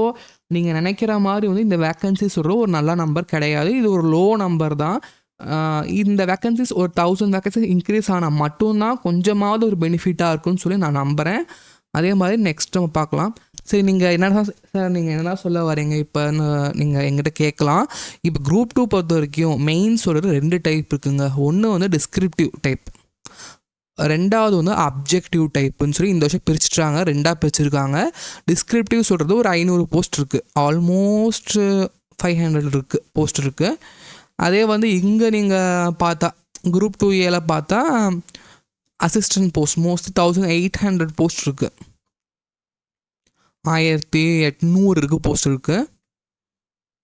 நீங்கள் நினைக்கிற மாதிரி இந்த வேக்கன்சிஸ் ஒரு நல்ல நம்பர் கிடையாது. இது ஒரு லோ நம்பர் தான். இந்த வேக்கன்சிஸ் ஒரு 1000 வேக்கன்சிஸ் இன்க்ரீஸ் ஆனால் மட்டும்தான் கொஞ்சமாவது ஒரு பெனிஃபிட்டாக இருக்குன்னு சொல்லி நான் நம்புகிறேன். அதே மாதிரி நெக்ஸ்ட் நம்ம பார்க்கலாம். சரி, நீங்கள் என்ன சொல்ல வரீங்க இப்போ நீங்கள் எங்கிட்ட கேட்கலாம். இப்போ குரூப் 2 பொறுத்த வரைக்கும் மெயின் சொல்கிறது 2 டைப் இருக்குங்க. ஒன்று டிஸ்கிரிப்டிவ் டைப், 2வது அப்ஜெக்டிவ் டைப்புன்னு சொல்லி இந்த வருஷம் பிரிச்சுட்டாங்க, 2ஆக பிரிச்சுருக்காங்க. டிஸ்கிரிப்டிவ் சொல்கிறது ஒரு 500 போஸ்ட் இருக்குது, ஆல்மோஸ்ட் 500 போஸ்ட் இருக்குது. அதே இங்கே நீங்கள் பார்த்தா குரூப் 2A பார்த்தா அசிஸ்டன்ட் போஸ்ட் மோஸ்ட்லி 1800 போஸ்ட் இருக்குது, 1800 போஸ்ட் இருக்குது.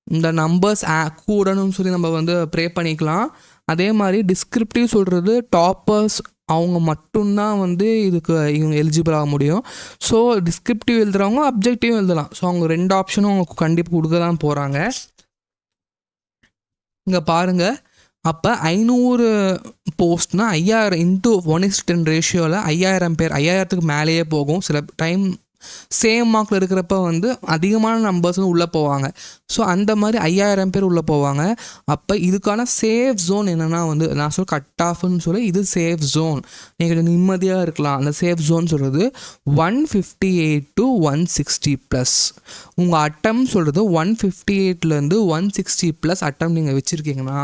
இந்த நம்பர்ஸ் கூடணும்னு சொல்லி நம்ம ப்ரே பண்ணிக்கலாம். அதே மாதிரி டிஸ்கிரிப்டிவ் சொல்கிறது டாப்பர்ஸ் அவங்க மட்டும்தான் இதுக்கு இவங்க எலிஜிபிள் ஆக முடியும். ஸோ டிஸ்கிரிப்டிவ் எழுதுகிறவங்க அப்ஜெக்டிவ் எழுதலாம். ஸோ அவங்க 2 ஆப்ஷனும் அவங்க கண்டிப்பாக கொடுக்க தான் போகிறாங்க. இங்கே பாருங்கள், அப்போ 500 போஸ்ட்னா 5000 × 1:10 ரேஷியோவில் 5000 பேர், 5000க்கு மேலேயே போகும். சில டைம் சேம் மார்க்கில் இருக்கிறப்ப அதிகமான நம்பர்ஸ் உள்ளே போவாங்க. ஸோ அந்த மாதிரி 5000 பேர் உள்ளே போவாங்க. அப்போ இதுக்கான சேஃப் ஜோன் என்னென்னா வந்து நான் சொல்ல கட் ஆஃப்னு சொல்லி இது சேஃப் ஜோன், நீங்கள் நிம்மதியாக இருக்கலாம். அந்த சேஃப் ஜோன் சொல்கிறது 158 to 160 ப்ளஸ். உங்கள் அட்டம் சொல்கிறது 158லேருந்து 160 ப்ளஸ் அட்டம் நீங்கள் வச்சுருக்கீங்கன்னா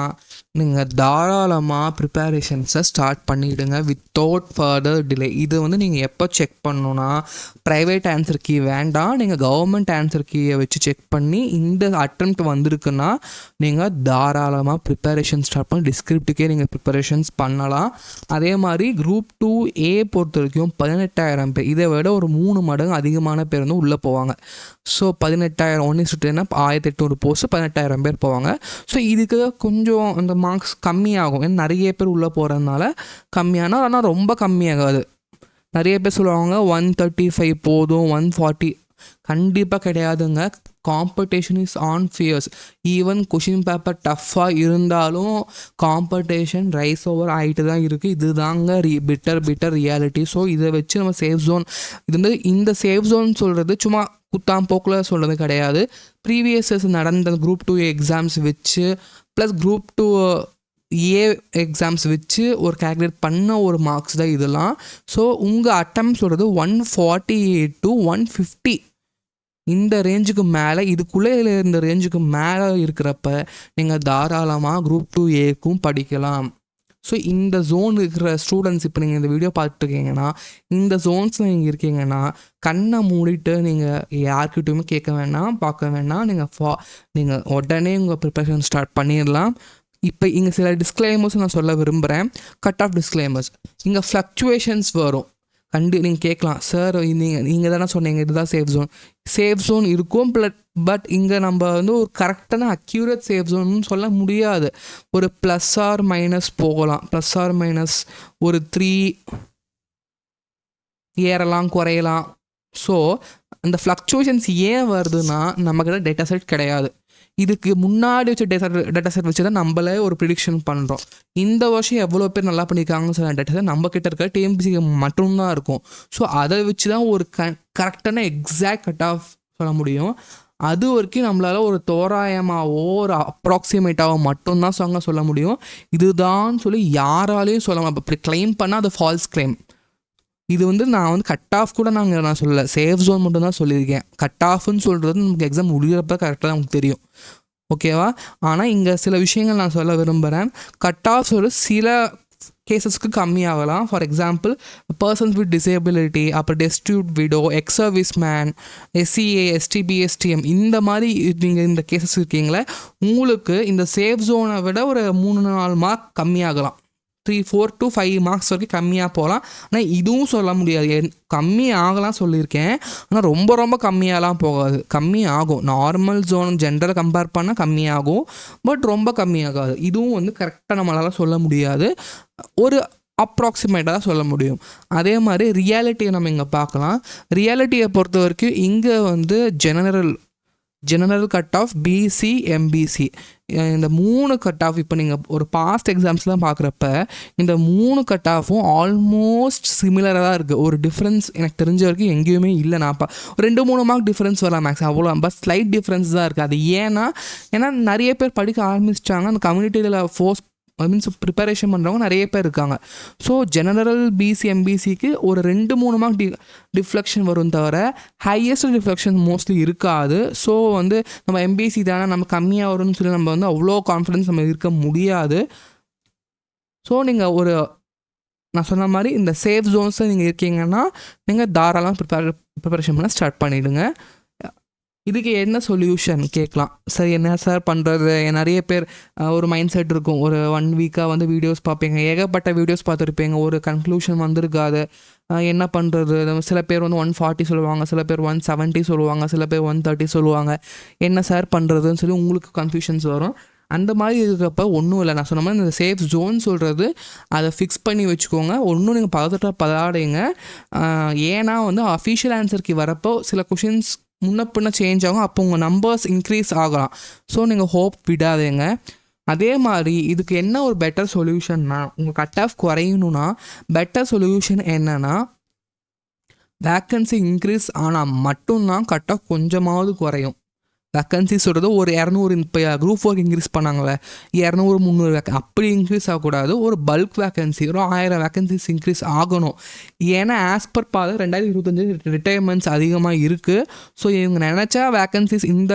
நீங்கள் தாராளமாக ப்ரிப்பரேஷன்ஸை ஸ்டார்ட் பண்ணிவிடுங்க வித்தவுட் ஃபர்தர் டிலே. இது வந்து நீங்கள் எப்போ செக் பண்ணணுன்னா ப்ரைவேட் ஆன்சர் கீ வேண்டாம், நீங்கள் கவர்மெண்ட் ஆன்சர் கீயை வச்சு செக் பண்ணி இந்த அட்டெம்ப்ட் வந்திருக்குன்னா நீங்கள் தாராளமாக ப்ரிப்பரேஷன் ஸ்டார்ட் பண்ணி டிஸ்கிரிப்டுக்கே நீங்கள் ப்ரிப்பரேஷன்ஸ் பண்ணலாம். அதே மாதிரி குரூப் 2A பொறுத்த வரைக்கும் 18,000 பேர், இதை விட ஒரு 3 மடங்கு அதிகமான பேர் வந்து உள்ளே போவாங்க. ஸோ 18,000 1:10 1800 போஸ்ட்டு 18,000 பேர் போவாங்க. ஸோ இதுக்கு கொஞ்சம் அந்த மார்க்ஸ் கம்மியாகும், ஏன்னா நிறைய பேர் உள்ளே போகிறதுனால கம்மியானால், ஆனால் ரொம்ப கம்மியாகாது. நிறைய பேர் சொல்லுவாங்க 135 போதும் 140, கண்டிப்பாக கிடையாதுங்க. Competition is on fierce. Even question paper டஃப்பாக இருந்தாலும் காம்படிஷன் ரைஸ் ஓவர் ஆகிட்டு தான் இருக்குது. இது தாங்க பிட்டர் ரியாலிட்டி. ஸோ இதை வச்சு நம்ம சேஃப் ஜோன், இது வந்து இந்த சேஃப் ஜோன் சொல்கிறது சும்மா குத்தாம் போக்கில் சொல்கிறது கிடையாது. ப்ரீவியஸஸ் நடந்த குரூப் 2 எக்ஸாம்ஸ் வச்சு ப்ளஸ் குரூப் 2A எக்ஸாம்ஸ் வச்சு ஒரு கேல்குலேட் பண்ண ஒரு மார்க்ஸ் தான் இதெல்லாம். ஸோ உங்கள் அட்டம் சொல்கிறது 148 to 150 இந்த ரேஞ்சுக்கு மேலே, இதுக்குள்ளே இந்த ரேஞ்சுக்கு மேலே இருக்கிறப்ப நீங்கள் தாராளமாக குரூப் 2Aக்கும் படிக்கலாம். ஸோ இந்த ஜோன் இருக்கிற ஸ்டூடெண்ட்ஸ், இப்போ நீங்கள் இந்த வீடியோ பார்த்துருக்கீங்கன்னா இந்த ஜோன்ஸில் நீங்கள் இருக்கீங்கன்னா கண்ணை மூடிட்டு நீங்கள் யார்கிட்டையுமே கேட்க வேணாம், பார்க்க வேணாம், நீங்கள் உடனே உங்கள் ப்ரிப்பரேஷன் ஸ்டார்ட் பண்ணிடலாம். இப்போ இங்கே சில டிஸ்க்ளைமர்ஸ் நான் சொல்ல விரும்புகிறேன். கட் ஆஃப் டிஸ்க்ளைமர்ஸ், இங்கே ஃப்ளக்சுவேஷன்ஸ் வரும். நீங்கள் கேட்கலாம், சார் நீங்கள் தானே சொன்னீங்க இதுதான் சேஃப் ஜோன் இருக்கும், பட் இங்கே நம்ம வந்து ஒரு கரெக்டான அக்யூரேட் சேஃப் ஜோன்னு சொல்ல முடியாது. ஒரு ப்ளஸ் ஆர் மைனஸ் போகலாம், ப்ளஸ் ஆர் மைனஸ் ஒரு 3 ஏறலாம் குறையலாம். ஸோ அந்த ஃப்ளக்சுவேஷன்ஸ் ஏன் வருதுன்னா நம்மக்கிட்ட டேட்டா செட் கிடையாது. இதுக்கு முன்னாடி வச்ச டேட்டா செட் வச்சு தான் நம்மளே ஒரு ப்ரிடிக்ஷன் பண்ணுறோம். இந்த வருஷம் எவ்வளோ பேர் நல்லா பண்ணியிருக்காங்கன்னு சொல்ல டேட்டா செட் நம்மக்கிட்ட இருக்க TNPSC மட்டும்தான் இருக்கும். ஸோ அதை வச்சு தான் ஒரு கரெக்டான எக்ஸாக்ட் கட் ஆஃப் சொல்ல முடியும். அது வரைக்கும் நம்மளால் ஒரு தோராயமாகவோ ஒரு அப்ராக்சிமேட்டாகவோ மட்டும்தான் சொல்ல முடியும். இதுதான் சொல்லி யாராலையும் சொல்ல முடியும். அப்படி கிளைம் பண்ணால் அது ஃபால்ஸ் கிளைம். இது வந்து நான் வந்து கட் ஆஃப் கூட நான் சொல்லலை, சேஃப் ஜோன் மட்டும் தான் சொல்லியிருக்கேன். கட் ஆஃப்னு சொல்கிறது நமக்கு எக்ஸாம் முடிகிறப்ப கரெக்டாக நமக்கு தெரியும், ஓகேவா? ஆனால் இங்கே சில விஷயங்கள் நான் சொல்ல விரும்புகிறேன். கட் ஆஃப் சொல்லி சில கேசஸ்க்கு கம்மியாகலாம். For example persons with disability, அப்புறம் destitute widow, ex service man, SCA, STB, STM, இந்த மாதிரி நீங்கள் இந்த கேசஸ் இருக்கீங்களே, உங்களுக்கு இந்த சேஃப் ஜோனை விட ஒரு 3-4 மார்க் கம்மியாகலாம். 3-4 to 5 மார்க்ஸ் வரைக்கும் கம்மியாக போகலாம். ஆனால் இதுவும் சொல்ல முடியாது, கம்மி ஆகலாம் சொல்லியிருக்கேன். ஆனால் ரொம்ப கம்மியாகலாம் போகாது, கம்மி ஆகும். நார்மல் ஜோன் ஜென்ரல் கம்பேர் பண்ணால் கம்மியாகும், பட் ரொம்ப கம்மியாகாது. இதுவும் வந்து கரெக்டாக நம்மளால் சொல்ல முடியாது, ஒரு அப்ராக்சிமேட்டாக தான் சொல்ல முடியும். அதே மாதிரி ரியாலிட்டியை நம்ம இங்கே பார்க்கலாம். ரியாலிட்டியை பொறுத்த வரைக்கும் இங்கே வந்து general cut off BC, MBC இந்த 3 கட் ஆஃப், இப்போ நீங்கள் ஒரு பாஸ்ட் எக்ஸாம்ஸ்லாம் பார்க்குறப்ப இந்த 3 கட் ஆஃபும் ஆல்மோஸ்ட் சிமிலராக தான் இருக்குது. ஒரு டிஃப்ரென்ஸ் எனக்கு தெரிஞ்ச வரைக்கும் எங்கேயுமே இல்லை. நான் 2-3 மார்க் டிஃப்ரென்ஸ் வரலாம் மேக்ஸ், அவ்வளோ, பட் ஸ்லைட் டிஃப்ரென்ஸ் தான் இருக்குது. அது ஏன்னா நிறைய பேர் படிக்க ஆரம்பிச்சிட்டாங்க, அந்த கம்யூனிட்டியில் மீன்ஸ் ப்ரிப்பரேஷன் பண்ணுறவங்க நிறைய பேர் இருக்காங்க. ஸோ ஜெனரல் BC, MBCக்கு ஒரு 2-3 மார்க் டிஃப்ளெக்ஷன் வரும் தவிர ஹையஸ்ட் டிஃப்ளெக்ஷன் மோஸ்ட்லி இருக்காது. ஸோ வந்து நம்ம MBC தானே நம்ம கம்மியாக வரும்னு சொல்லி நம்ம வந்து அவ்வளோ கான்ஃபிடன்ஸ் நம்ம இருக்க முடியாது. ஸோ நீங்கள் நான் சொன்ன மாதிரி இந்த சேஃப் ஜோன்ஸில் நீங்கள் இருக்கீங்கன்னா நீங்கள் தாராளமாக ப்ரிப்பரேஷன் பண்ண ஸ்டார்ட் பண்ணிவிடுங்க. இதுக்கு என்ன சொல்யூஷன் கேட்கலாம், சரி என்ன சார் பண்ணுறது? நிறைய பேர் ஒரு மைண்ட் செட் இருக்கும், ஒரு 1 வீக்காக வந்து வீடியோஸ் பார்ப்பீங்க, ஏகப்பட்ட வீடியோஸ் பார்த்துருப்பீங்க, ஒரு கன்க்ளூஷன் வந்திருக்காது, என்ன பண்ணுறது? சில பேர் வந்து 140 சொல்லுவாங்க, சில பேர் 170 சொல்லுவாங்க, சில பேர் 130 சொல்லுவாங்க. என்ன சார் பண்ணுறதுன்னு சொல்லி உங்களுக்கு கன்ஃபியூஷன்ஸ் வரும். அந்த மாதிரி இருக்கிறப்ப ஒன்றும் இல்லை, நான் சொன்ன மாதிரி இந்த சேஃப் ஜோன் சொல்கிறது அதை ஃபிக்ஸ் பண்ணி வச்சுக்கோங்க. ஒன்றும் நீங்கள் பதாடைங்க. ஏன்னா வந்து அஃபிஷியல் ஆன்சருக்கு வரப்போ சில கொஷின்ஸ் முன்ன பின்ன சேஞ்ச் ஆகும், அப்போ உங்கள் நம்பர்ஸ் இன்க்ரீஸ் ஆகலாம். ஸோ நீங்கள் ஹோப் விடாதீங்க. அதே மாதிரி இதுக்கு என்ன ஒரு பெட்டர் சொல்யூஷன்னா, உங்கள் கட் ஆஃப் குறையணுன்னா பெட்டர் சொல்யூஷன் என்னென்னா, வேக்கன்சி இன்க்ரீஸ் ஆனால் மட்டும்தான் கட் ஆஃப் கொஞ்சமாவது குறையும். வேக்கன்சி சொல்கிறது ஒரு 200 இப்போ குரூப் 4 இன்க்ரீஸ் பண்ணாங்களே 200-300 அப்படி இன்க்ரீஸ் ஆகக்கூடாது. ஒரு பல்க் வேக்கன்சி ஒரு 1000 வேக்கன்சிஸ் இன்க்ரீஸ் ஆகணும். ஏன்னா ஆஸ் பர் 2025 ரிட்டையர்மெண்ட்ஸ் அதிகமாக இருக்குது. ஸோ இவங்க நினச்சா வேக்கன்சிஸ் இந்த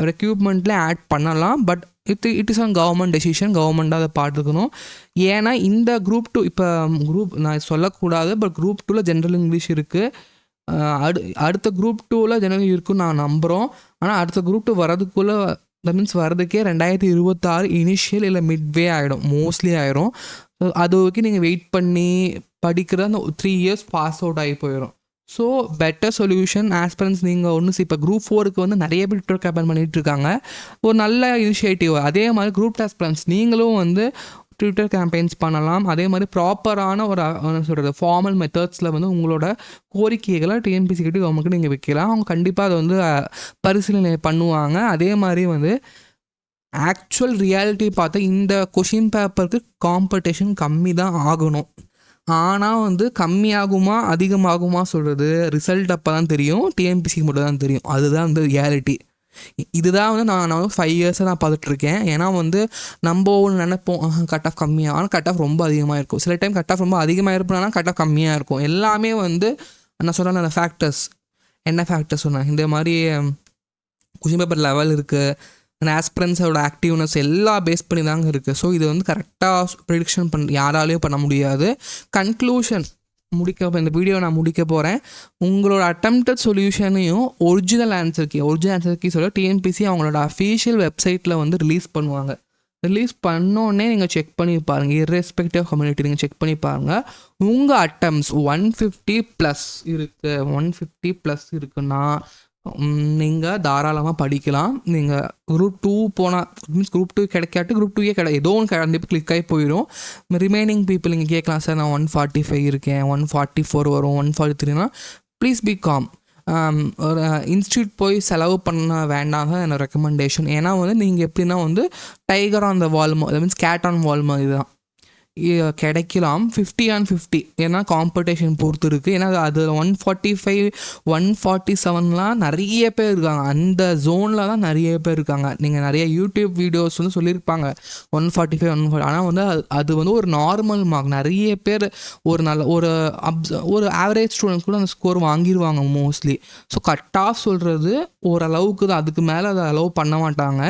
ரெக்ரூட்மெண்ட்டில் ஆட் பண்ணலாம். But it is on government decision. Government அதை பார்த்துக்கணும். ஏன்னா இந்த குரூப் 2 இப்போ குரூப் நான் சொல்லக்கூடாது, பட் குரூப் 2ல் ஜென்ரல் இங்கிலீஷ் இருக்குது. அடுத்த குரூப் 2ல் ஜெனரல் இருக்குன்னு நான் நம்புகிறோம். ஆனால் அடுத்த குரூப் 2 வரதுக்குள்ளே தட் மீன்ஸ் வரதுக்கே 2026 இனிஷியல் இல்லை மிட்வே ஆகிடும், மோஸ்ட்லி ஆகிடும். அது வரைக்கும் நீங்கள் வெயிட் பண்ணி படிக்கிற அந்த 3 இயர்ஸ் பாஸ் அவுட் ஆகி போயிடும். ஸோ பெட்டர் சொல்யூஷன் ஆஸ்பிரன்ஸ் நீங்கள் ஒன்று இப்போ குரூப் 4க்கு வந்து நிறைய பேர் ட்விட்டர் கேம்பெயின் பண்ணிகிட்டு இருக்காங்க. ஒரு நல்ல இனிஷியேட்டிவ். அதே மாதிரி குரூப் ஆஸ்பிரன்ஸ் நீங்களும் வந்து ட்விட்டர் கேம்பெயின்ஸ் பண்ணலாம். அதே மாதிரி ப்ராப்பரான ஒரு என்ன சொல்கிறது ஃபார்மல் மெத்தட்ஸில் வந்து உங்களோட கோரிக்கைகளை டிஎன்பிஎஸ்சி கிட்ட கவர்மெண்ட்டுக்கு நீங்கள் வைக்கலாம். அவங்க கண்டிப்பாக அதை வந்து பரிசீலனை பண்ணுவாங்க. அதே மாதிரி வந்து ஆக்சுவல் ரியாலிட்டி பார்த்தா இந்த கொஷின் பேப்பருக்கு காம்படிஷன் கம்மி தான் ஆகணும். ஆனால் வந்து கம்மியாகுமா அதிகமாகுமா சொல்கிறது ரிசல்ட் அப்போ தான் தெரியும். டிஎன்பிஎஸ்சிக்கு மட்டும் தான் தெரியும். அதுதான் வந்து ரியாலிட்டி. இதுதான் வந்து நான் 5 இயர்ஸாக நான் பார்த்துட்ருக்கேன். ஏன்னா வந்து நம்ம ஒன்று நினைப்போம் கட் ஆஃப் கம்மியாக, ஆனால் கட் ஆஃப் ரொம்ப அதிகமாக இருக்கும். சில டைம் கட் ஆஃப் ரொம்ப அதிகமாக இருப்போம்னா கட் ஆஃப் கம்மியாக இருக்கும். எல்லாமே வந்து நான் சொல்கிறேன் அந்த ஃபேக்டர்ஸ். என்ன ஃபேக்டர்ஸ் சொன்னேன், இந்த மாதிரி கொஷின் பேப்பர் லெவல் இருக்குது, அந்த ஆஸ்பிரன்ஸோட ஆக்டிவ்னஸ் எல்லாம் பேஸ் பண்ணி தாங்க இருக்குது. ஸோ இது வந்து கரெக்டாக ப்ரிடிக்ஷன் யாராலையும் பண்ண முடியாது. கன்க்ளூஷன் இந்த வீடியோ நான் முடிக்க போகிறேன். உங்களோட அட்டெம்ப்டட் சொல்யூஷனையும் ஒரிஜினல் ஆன்சர் கீ சொல்ல டிஎன்பிஎஸ்சி அவங்களோட அஃபீஷியல் வெப்சைட்டில் வந்து ரிலீஸ் பண்ணுவாங்க. ரிலீஸ் பண்ணோடனே நீங்கள் செக் பண்ணி பாருங்கள். இர்ரெஸ்பெக்டிவ் கம்யூனிட்டி நீங்கள் செக் பண்ணி பாருங்கள். உங்கள் அட்டம்ஸ் 150+ இருக்குது. 150+ இருக்குன்னா நீங்கள் தாராளமாக படிக்கலாம். நீங்கள் குரூப் 2 போனால் மீன்ஸ் குரூப் 2 கிடைக்காட்டு குரூப் 2 ஏதோ ஒன்று கண்டிப்பாக கிளிக் ஆகி போயிடும். ரிமைனிங் பீப்புள் நீங்கள் கேட்கலாம், சார் நான் 145 இருக்கேன், 144 வரும், 143னா ப்ளீஸ் பி காம். ஒரு இன்ஸ்டியூட் போய் செலவு பண்ண வேண்டாங்க என்னோட ரெக்கமெண்டேஷன். ஏன்னா வந்து நீங்கள் எப்படின்னா வந்து டைகர் ஆன் த வால், அது மீன்ஸ் கேட் ஆன் வால் மாதிரி தான் கிடைக்கலாம். 50-50 ஏன்னா காம்படிஷன் பொறுத்து இருக்குது. ஏன்னா அது 145 147லாம் நிறைய பேர் இருக்காங்க. அந்த ஜோனில் தான் நிறைய பேர் இருக்காங்க. நீங்கள் நிறைய யூடியூப் வீடியோஸ் வந்து சொல்லியிருப்பாங்க 145 140. ஆனால் வந்து அது வந்து ஒரு நார்மல் மார்க். நிறைய பேர் ஒரு நல்ல ஒரு ஆவரேஜ் ஸ்டூடெண்ட் கூட அந்த ஸ்கோர் வாங்கிடுவாங்க மோஸ்ட்லி. ஸோ கட் ஆஃப் சொல்கிறது ஓரளவுக்கு தான், அதுக்கு மேலே அதை அலோவ் பண்ண மாட்டாங்க.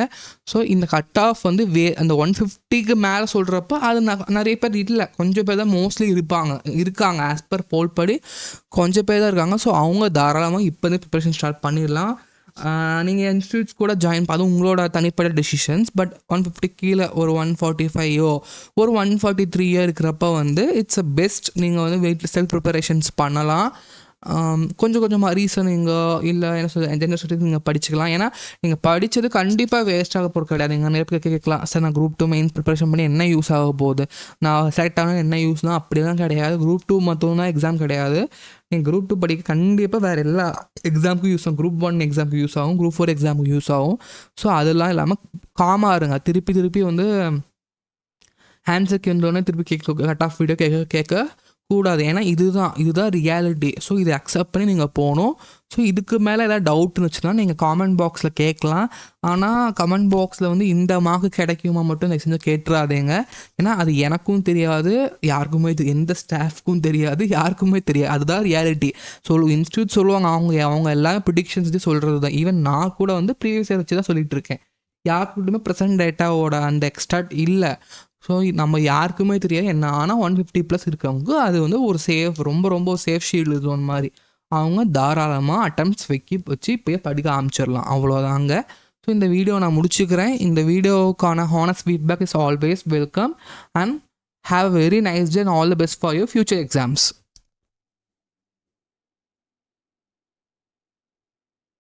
ஸோ இந்த கட் ஆஃப் வந்து அந்த 150க்கு மேலே சொல்கிறப்ப அது நிறைய பேர் இல்லை, கொஞ்சம் பேர் தான் மோஸ்ட்லி இருக்காங்க. ஆஸ் பர் போல் படி கொஞ்சம் பேர் தான் இருக்காங்க. ஸோ அவங்க தாராளமாக இப்போதே ப்ரிப்பரேஷன் ஸ்டார்ட் பண்ணிடலாம். நீங்கள் இன்ஸ்டியூட்ஸ் கூட ஜாயின் பண்ண உங்களோட தனிப்பட்ட டெசிஷன்ஸ். பட் 150 கீழே ஒரு 145 ஒரு 143 இருக்கிறப்ப வந்து இட்ஸ் அ பெஸ்ட். நீங்கள் வந்து வெயிட் செல்ஃப் ப்ரிப்பரேஷன்ஸ் பண்ணலாம். கொஞ்சம் கொஞ்சமாக ரீசனிங்கோ இல்லை என்ன சொல்ல ஜென்ரல் ஸ்டடீஸ் நீங்கள் படிச்சுக்கலாம். ஏன்னா நீங்கள் படித்தது கண்டிப்பாக வேஸ்ட்டாக போகிறது கிடையாது. நீங்கள் நிறைய பேர் கேட்கலாம், சார் நான் குரூப் 2 மெயின்ஸ் ப்ரிப்பரேஷன் பண்ணி என்ன யூஸ் ஆக போகுது, நான் செலக்ட் ஆனால் என்ன யூஸ்னால் அப்படிலாம் கிடையாது. குரூப் 2 மட்டும் தான் எக்ஸாம் கிடையாது. நீங்கள் குரூப் 2 படிக்க கண்டிப்பாக வேறு எல்லா எக்ஸாமுக்கும் யூஸ் ஆகும். குரூப் 1 எக்ஸாமுக்கு யூஸ் ஆகும், குரூப் 4 எக்ஸாமுக்கு யூஸ் ஆகும். ஸோ அதெல்லாம் இல்லாமல் காமாக இருங்க. திருப்பி வந்து ஆன்சருக்கு வந்தோடனே திருப்பி கட் ஆஃப் வீடியோ கேட்க கூடாது. ஏன்னா இதுதான் ரியாலிட்டி. ஸோ இதை அக்செப்ட் பண்ணி நீங்கள் போகணும். ஸோ இதுக்கு மேலே ஏதாவது டவுட் இருந்துச்சுன்னா நீங்கள் காமெண்ட் பாக்ஸில் கேட்கலாம். ஆனால் கமெண்ட் பாக்ஸில் வந்து இந்த மார்க்கு கிடைக்குமா மட்டும் எனக்கு செஞ்சு கேட்டுறாதீங்க. ஏன்னா அது எனக்கும் தெரியாது, யாருக்குமே எந்த ஸ்டாஃப்க்கும் தெரியாது, யாருக்குமே தெரியாது. அதுதான் ரியாலிட்டி. இன்ஸ்டியூட் சொல்லுவாங்க, அவங்க எல்லாமே ப்ரிடிக்ஷன்ஸ் சொல்கிறது தான். ஈவன் நான் கூட வந்து ப்ரீவியஸ் இயர் வச்சு தான் சொல்லிட்டு இருக்கேன். யாருக்கிட்டுமே ப்ரெசன்ட் டேட்டாவோட அந்த எக்ஸ்ட்ராட் இல்லை. ஸோ நம்ம யாருக்குமே தெரியாது என்ன. ஆனால் 150+ இருக்கவங்க அது வந்து ஒரு ரொம்ப சேஃப் ஷீல்டு ஜோன் மாதிரி. அவங்க தாராளமாக அட்டம்ப்ட்ஸ் வச்சு இப்போயே படிக்க ஆரம்பிச்சிடலாம். அவ்வளோதாங்க. ஸோ இந்த வீடியோ நான் முடிச்சுக்கிறேன். இந்த வீடியோக்கான honest feedback is always welcome and have a very nice day and all the best for your future exams.